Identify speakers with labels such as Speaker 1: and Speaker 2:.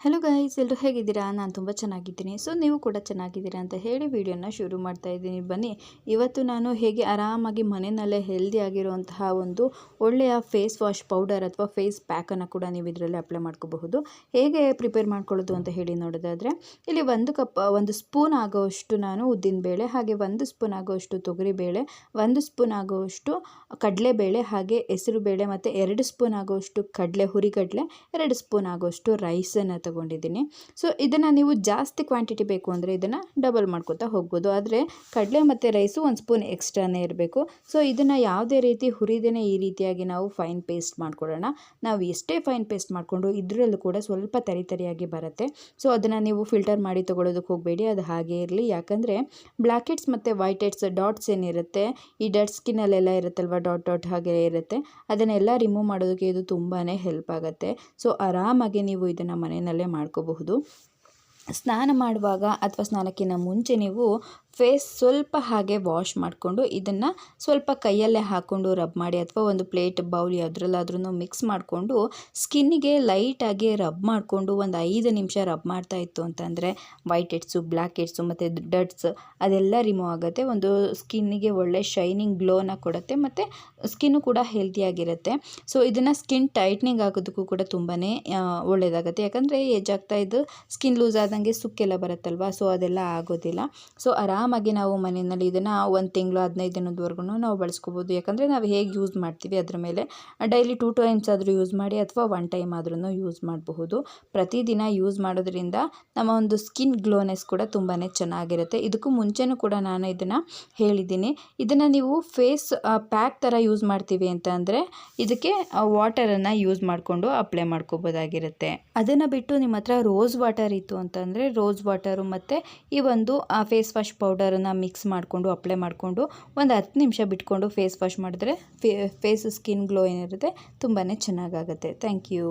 Speaker 1: Hello guys, ಎಲ್ಲರೂ ಹೇಗಿದ್ದೀರಾ? ನಾನು ತುಂಬ ಚೆನ್ನಾಗಿದ್ದೀನಿ. ಸೊ ನೀವು ಕೂಡ ಚೆನ್ನಾಗಿದ್ದೀರಾ ಅಂತ ಹೇಳಿ ವಿಡಿಯೋನ ಶುರು ಮಾಡ್ತಾ ಇದ್ದೀನಿ. ಬನ್ನಿ, ಇವತ್ತು ನಾನು ಹೇಗೆ ಆರಾಮಾಗಿ ಮನೆಯಲ್ಲೇ ಹೆಲ್ದಿ ಆಗಿರುವಂತಹ ಒಂದು ಒಳ್ಳೆಯ ಫೇಸ್ ವಾಶ್ ಪೌಡರ್ ಅಥವಾ ಫೇಸ್ ಪ್ಯಾಕನ್ನು ಕೂಡ ನೀವು ಇದರಲ್ಲಿ ಅಪ್ಲೈ ಮಾಡ್ಕೋಬಹುದು. ಹೇಗೆ ಪ್ರಿಪೇರ್ ಮಾಡ್ಕೊಳ್ಳೋದು ಅಂತ ಹೇಳಿ ನೋಡೋದಾದರೆ, ಇಲ್ಲಿ ಒಂದು ಸ್ಪೂನ್ ಆಗೋಷ್ಟು ನಾನು ಉದ್ದಿನಬೇಳೆ, ಹಾಗೆ 1 ಸ್ಪೂನ್ ಆಗೋಷ್ಟು ತೊಗರಿಬೇಳೆ, 1 ಸ್ಪೂನ್ ಆಗೋಷ್ಟು ಕಡಲೆಬೇಳೆ, ಹಾಗೆ ಹೆಸರುಬೇಳೆ ಮತ್ತು 2 ಸ್ಪೂನ್ ಆಗೋಷ್ಟು ಹುರಿಗಡಲೆ, 2 ಸ್ಪೂನ್ ಆಗೋಷ್ಟು ರೈಸನ್ನು ತಗೊಂಡಿದ್ದೀನಿ. ಸೊ ಇದನ್ನು ನೀವು ಜಾಸ್ತಿ ಕ್ವಾಂಟಿಟಿ ಬೇಕು ಅಂದರೆ ಇದನ್ನು ಡಬಲ್ ಮಾಡ್ಕೊತಾ ಹೋಗ್ಬೋದು. ಆದರೆ ಕಡಲೆ ಮತ್ತು ರೈಸು 1 ಸ್ಪೂನ್ ಎಕ್ಸ್ಟ್ರಾನೇ ಇರಬೇಕು. ಸೊ ಇದನ್ನು ಯಾವುದೇ ರೀತಿ ಹುರಿದೇನೆ ಈ ರೀತಿಯಾಗಿ ನಾವು ಫೈನ್ ಪೇಸ್ಟ್ ಮಾಡ್ಕೊಳ್ಳೋಣ. ನಾವು ಎಷ್ಟೇ ಫೈನ್ ಪೇಸ್ಟ್ ಮಾಡಿಕೊಂಡು ಇದರಲ್ಲೂ ಕೂಡ ಸ್ವಲ್ಪ ತರಿಯಾಗಿ ಬರುತ್ತೆ. ಸೊ ಅದನ್ನು ನೀವು ಫಿಲ್ಟರ್ ಮಾಡಿ ತೊಗೊಳೋದಕ್ಕೆ ಹೋಗಬೇಡಿ, ಅದು ಹಾಗೆ ಇರಲಿ. ಯಾಕಂದರೆ ಬ್ಲ್ಯಾಕ್ ಹೆಡ್ಸ್ ಮತ್ತು ವೈಟ್ ಹೆಡ್ಸ್ ಡಾಟ್ಸ್ ಏನಿರುತ್ತೆ, ಈ ಡೆಡ್ ಸ್ಕಿನ್ನಲ್ಲೆಲ್ಲ ಇರುತ್ತಲ್ವ, ಡಾಟ್ ಹಾಗೆ ಇರುತ್ತೆ, ಅದನ್ನೆಲ್ಲ ರಿಮೂವ್ ಮಾಡೋದಕ್ಕೆ ಇದು ತುಂಬಾ ಹೆಲ್ಪ್ ಆಗುತ್ತೆ. ಸೊ ಆರಾಮಾಗಿ ನೀವು ಇದನ್ನು ಮನೆಯಲ್ಲೇ ಮಾಡ್ಕೋಬಹುದು. ಸ್ನಾನ ಮಾಡುವಾಗ ಅಥವಾ ಸ್ನಾನಕ್ಕಿಂತ ಮುಂಚೆ ನೀವು ಫೇಸ್ ಸ್ವಲ್ಪ ಹಾಗೆ ವಾಶ್ ಮಾಡಿಕೊಂಡು ಇದನ್ನು ಸ್ವಲ್ಪ ಕೈಯಲ್ಲೇ ಹಾಕ್ಕೊಂಡು ರಬ್ ಮಾಡಿ, ಅಥವಾ ಒಂದು ಪ್ಲೇಟ್ ಬೌಲ್ ಯಾವುದ್ರಲ್ಲಾದ್ರೂ ಮಿಕ್ಸ್ ಮಾಡಿಕೊಂಡು ಸ್ಕಿನ್ನಿಗೆ ಲೈಟಾಗಿ ರಬ್ ಮಾಡಿಕೊಂಡು ಒಂದು 5 ನಿಮಿಷ ರಬ್ ಮಾಡ್ತಾ ಇತ್ತು ಅಂತಂದರೆ ವೈಟ್ ಹೆಡ್ಸು, ಬ್ಲ್ಯಾಕ್ ಹೆಡ್ಸು ಮತ್ತು ಡಟ್ಸ್ ಅದೆಲ್ಲ ರಿಮೂವ್ ಆಗುತ್ತೆ. ಒಂದು ಸ್ಕಿನ್ನಿಗೆ ಒಳ್ಳೆ ಶೈನಿಂಗ್ ಗ್ಲೋನ ಕೊಡುತ್ತೆ ಮತ್ತು ಸ್ಕಿನ್ನು ಕೂಡ ಹೆಲ್ತಿಯಾಗಿರುತ್ತೆ. ಸೊ ಇದನ್ನು ಸ್ಕಿನ್ ಟೈಟ್ನಿಂಗ್ ಆಗೋದಕ್ಕೂ ಕೂಡ ತುಂಬಾ ಒಳ್ಳೆಯದಾಗುತ್ತೆ. ಯಾಕಂದರೆ ಏಜ್ ಆಗ್ತಾ ಇದ್ದು ಸ್ಕಿನ್ ಲೂಸ್ ಆದಂಗೆ ಸುಕ್ಕೆಲ್ಲ ಬರುತ್ತಲ್ವ, ಸೊ ಅದೆಲ್ಲ ಆಗೋದಿಲ್ಲ. ಸೊ ಆರಾಮಾಗಿ ನಾವು ಮನೆಯಲ್ಲಿ ಇದನ್ನು 1 ತಿಂಗಳು 15 ದಿನದವರೆಗೂ ನಾವು ಬಳಸ್ಕೋಬೋದು. ಯಾಕಂದರೆ ನಾವು ಹೇಗೆ ಯೂಸ್ ಮಾಡ್ತೀವಿ ಅದರ ಮೇಲೆ. ಡೈಲಿ 2 ಟೈಮ್ಸ್ ಆದರೂ ಯೂಸ್ ಮಾಡಿ, ಅಥವಾ 1 ಟೈಮ್ ಆದ್ರೂ ಯೂಸ್ ಮಾಡಬಹುದು. ಪ್ರತಿದಿನ ಯೂಸ್ ಮಾಡೋದ್ರಿಂದ ನಮ್ಮ ಒಂದು ಸ್ಕಿನ್ ಗ್ಲೋನೆಸ್ ಕೂಡ ತುಂಬಾ ಚೆನ್ನಾಗಿರುತ್ತೆ. ಇದಕ್ಕೂ ಮುಂಚೆನೂ ಕೂಡ ನಾನು ಇದನ್ನು ಹೇಳಿದ್ದೀನಿ. ಇದನ್ನು ನೀವು ಫೇಸ್ ಪ್ಯಾಕ್ ಥರ ಯೂಸ್ ಮಾಡ್ತೀವಿ ಅಂತ ಅಂದರೆ ಇದಕ್ಕೆ ವಾಟರನ್ನು ಯೂಸ್ ಮಾಡಿಕೊಂಡು ಅಪ್ಲೈ ಮಾಡ್ಕೋಬೋದಾಗಿರುತ್ತೆ. ಅದನ್ನು ಬಿಟ್ಟು ನಿಮ್ಮ ಹತ್ರ ರೋಸ್ ವಾಟರ್ ಇತ್ತು ಅಂತಂದರೆ ರೋಸ್ ವಾಟರು ಮತ್ತು ಈ ಒಂದು ಫೇಸ್ ವಾಶ್ ಪೌಡರನ್ನು ಮಿಕ್ಸ್ ಮಾಡಿಕೊಂಡು ಅಪ್ಲೈ ಮಾಡಿಕೊಂಡು ಒಂದು 10 ನಿಮಿಷ ಬಿಟ್ಕೊಂಡು ಫೇಸ್ ವಾಶ್ ಮಾಡಿದ್ರೆ ಫೇಸ್ ಸ್ಕಿನ್ ಗ್ಲೋ ಏನಿರುತ್ತೆ ತುಂಬಾ ಚೆನ್ನಾಗಾಗುತ್ತೆ. Thank you.